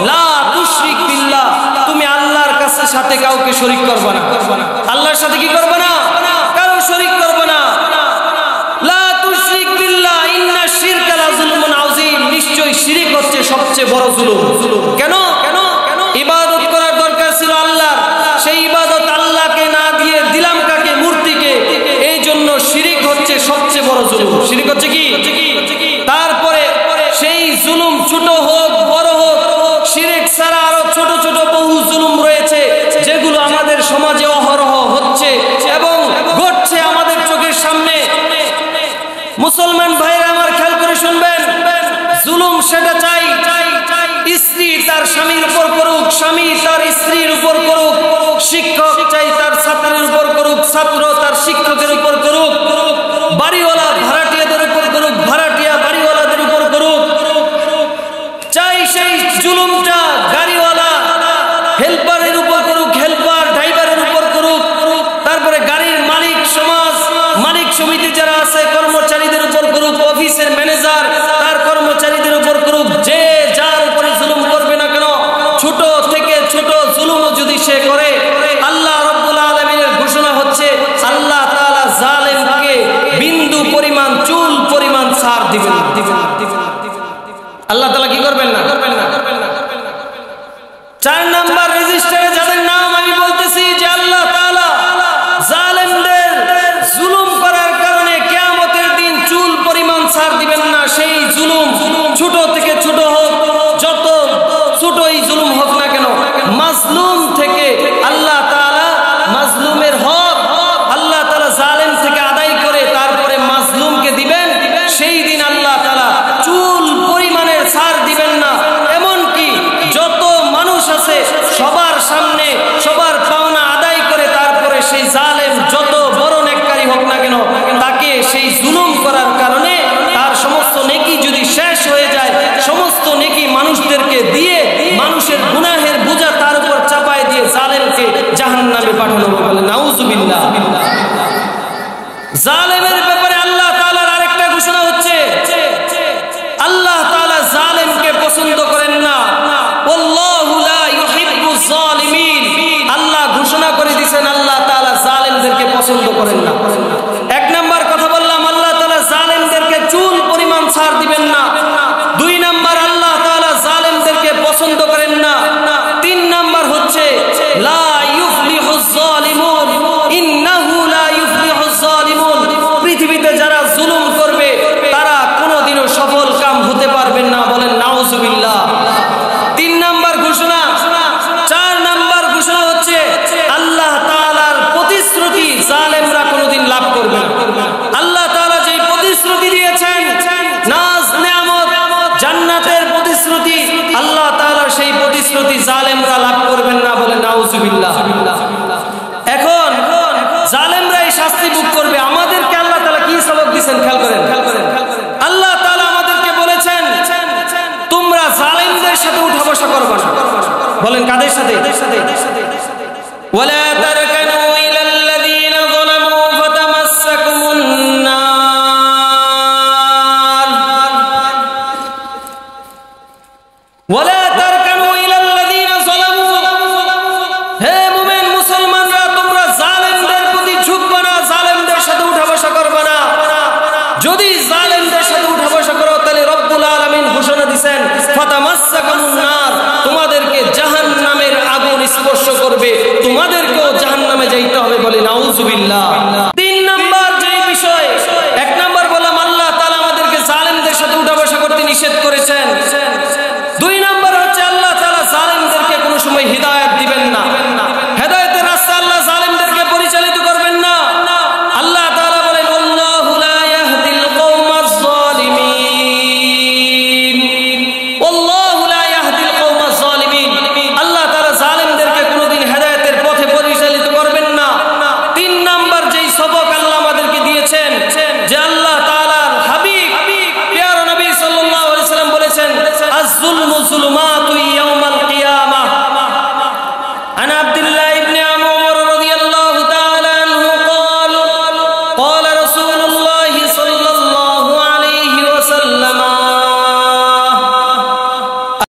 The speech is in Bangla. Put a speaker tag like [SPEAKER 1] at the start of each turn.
[SPEAKER 1] লা তুশরিক বিল্লাহ, তুমি আল্লাহর কাছে সাথে কাউকে শরীক করবে না। আল্লাহর সাথে কি করবে না? কারো শরীক করবে না। লা তুশরিক বিল্লাহ ইন্না শিরকা লাযুলমুন আযীম, নিশ্চয়ই শিরক হচ্ছে সবচেয়ে বড় জুলুম। কেন? ইবাদত করার দরকার ছিল আল্লাহর, সেই ইবাদত আল্লাহকে না দিয়ে দিলাম কাকে? মূর্তিকে। এই জন্য শিরক হচ্ছে সবচেয়ে বড় জুলুম। শিরক হচ্ছে কি? তারপরে সেই জুলুম ছোট হোক বড় হোক, শিরক ছাড়া আরো ছোট ছোট বহু জুলুম রয়েছে যেগুলো আমাদের সমাজে অহরহ হচ্ছে এবং ঘটছে আমাদের চোখের সামনে। মুসলমান ভাইরা আমার খেয়াল করে শুনবেন, জুলুম সেটা চাই স্ত্রী তার স্বামীর উপর করুক, স্বামী তার স্ত্রীর উপর করুক, শিক্ষক চাই তার ছাত্রের উপর করুক, ছাত্র তার শিক্ষকের উপর করুক, বাড়িওয়ালা ভাড়াটিয়াদের উপর করুক, ভাড়াটিয়া বাড়িওয়ালাদের উপর করুক। চাই সেই জুলুমটা গাড়িওয়ালা হেল্পারের উপর করুক, হেল্পার ড্রাইভারের উপর করুক, তারপরে গাড়ির মালিক সমাজ, মালিক সমিতি যারা আছে কর্মচারীদের উপর করুক, অফিসের ম্যানেজার তার কর্মচারীদের উপর করুক। যে যার উপরে জুলুম করবে না কেন, ছোট থেকে ছোট জুলুমও যদি সে করে, আল্লাহ রাব্বুল আলামিনের ঘোষণা হচ্ছে আল্লাহ তাআলা জালেমকে বিন্দু পরিমাণ, চুল পরিমাণ ছাড় দিবেন না। আল্লাহ তাআলা কি করবেন না? 4 নাম্বার রেজিস্টারে যাদের নাম আমি বলতেছি যে আল্লাহ তাআলা জালেমদের জুলুম করার কারণে কিয়ামতের দিন চুল পরিমাণ ছাড় দিবেন না। সেই জুলুম ছোট থেকে ছোট হোক, যত ছোটই জুলুম হোক না কেন, মাজলুম থেকে আল্লাহ তাআলা মাজলুমের হক আল্লাহ তাআলা জালেম থেকে আদায় করে তারপরে মাজলুমকে দিবেন। সেই দিন আল্লাহ তাআলা চুল পরিমাণের ছাড় দিবেন না। এমনকি যত মানুষ আছে সবার সামনে সবার পাওনা আদায় করে তারপরে সেই জালেম যত বড় নেককারী হোক না কেন, তাকে সেই জুলুম করার কারণে তার সমস্ত নেকি যদি শেষ হয়ে যায়, সমস্ত নেকি মানুষদেরকে দিয়ে মানুষের গুনাহের বোঝা তার উপর চাপায় দিয়ে জালেমকে জাহান্নামে পাঠানো হবে। বলে নাউজুবিল্লাহ। জালেমের ব্যাপারে আল্লাহ তাআলার আরেকটা ঘোষণা হচ্ছে, আল্লাহ তাআলা জালেমকে পছন্দ করেন না। আল্লাহু লা ইউহিব্বুজ জালিমিন, আল্লাহ ঘোষণা করে দিয়েছেন আল্লাহ তাআলা জালেমদেরকে পছন্দ করেন না। 1 নাম্বার কথা বললাম, আল্লাহ তাআলা জালেমদেরকে চুল পরিমাণ ছাড় দিবেন না। 2 নাম্বার, আল্লাহ তাআলা জালেমদেরকে পছন্দ করেন না। 3 নাম্বার হচ্ছে লা ইউফলিহুজ জালিমুন, ইন্নাহু লা ইউফলিহুজ জালিমুন, পৃথিবীতে যারা জুলুম করবে তারা কোনোদিনও সফল কাম হতে পারবেন না। বলেন নাউজুবিল্লাহ। 3 নাম্বার ঘোষণা। 4 নাম্বার ঘোষণা হচ্ছে আল্লাহ তাআলার প্রতিশ্রুতি জালেমরা কোনোদিন লাভ করবে না। আল্লাহ তাআলা যে প্রতিশ্রুতি দিয়েছেন, নাজ নিয়ামত জান্নাতের প্রতিশ্রুতি, আল্লাহ তাআলা সেই প্রতিশ্রুতি জালেমরা লাভ করবেন না। বলে নাউজুবিল্লাহ। এখন জালেমরা এই শাস্তি ভোগ করবে। আমাদেরকে আল্লাহ তাআলা কি সবক দিবেন খেয়াল করেন। আল্লাহ তাআলা আমাদেরকে বলেছেন তোমরা জালেমদের সাথে উঠা বসা করবে না। বলেন কাদের সাথে? ওয়ালা তারকানু ইলাল্লাযীনা যালামু ফাতামাসসাকুমুন নার, ওয়ালা তারকানু ইলাল্লাযীনা যালামু। হে মুমিন মুসলমানরা, তোমরা জালেমদের প্রতি ঝুঁকবে না, জালেমদের সাথে উঠা বসা করবে না। যদি জালেমদের সাথে উঠা বসা করো তাহলে রব্বুল আলামিন ঘোষণা দিবেন ফাতামাসসাকুমুন নার, তোমাদেরকে জাহান্নামের আগুন স্পর্শ করবে, তোমাদেরকেও জাহান্নামে যাইতে হবে। বলে নাউজুবিল্লাহ। 3 নাম্বার যে বিষয়, 1 নাম্বার বললাম আল্লাহ তাআলা আমাদেরকে জালেমদের সাথে উঠা বসা করতে নিষেধ করেছেন। 2 নাম্বার হচ্ছে আল্লাহ তাআলা জালেমদেরকে কোনো সময় হিদায়াত দিবেন না। হেদায়েতের রাস্তা আল্লাহ জালেমদেরকে পরিচালিত করবেন না। আল্লাহ তাআলা বলেন আল্লাহু লা ইয়াহদিল কওমাজ জালিমিন, আল্লাহু লা ইয়াহদিল কওমাজ জালিমিন। আল্লাহ তাআলা জালেমদেরকে কোনোদিন হেদায়েতের পথে পরিচালিত করবেন না। 3 নাম্বার যেই সবক আল্লাহ আমাদেরকে দিয়েছেন যে আল্লাহ তাআলার হাবিব প্রিয় নবী সাল্লাল্লাহু আলাইহি ওয়াসাল্লাম বলেছেন আয-যুলমু যুলুমাত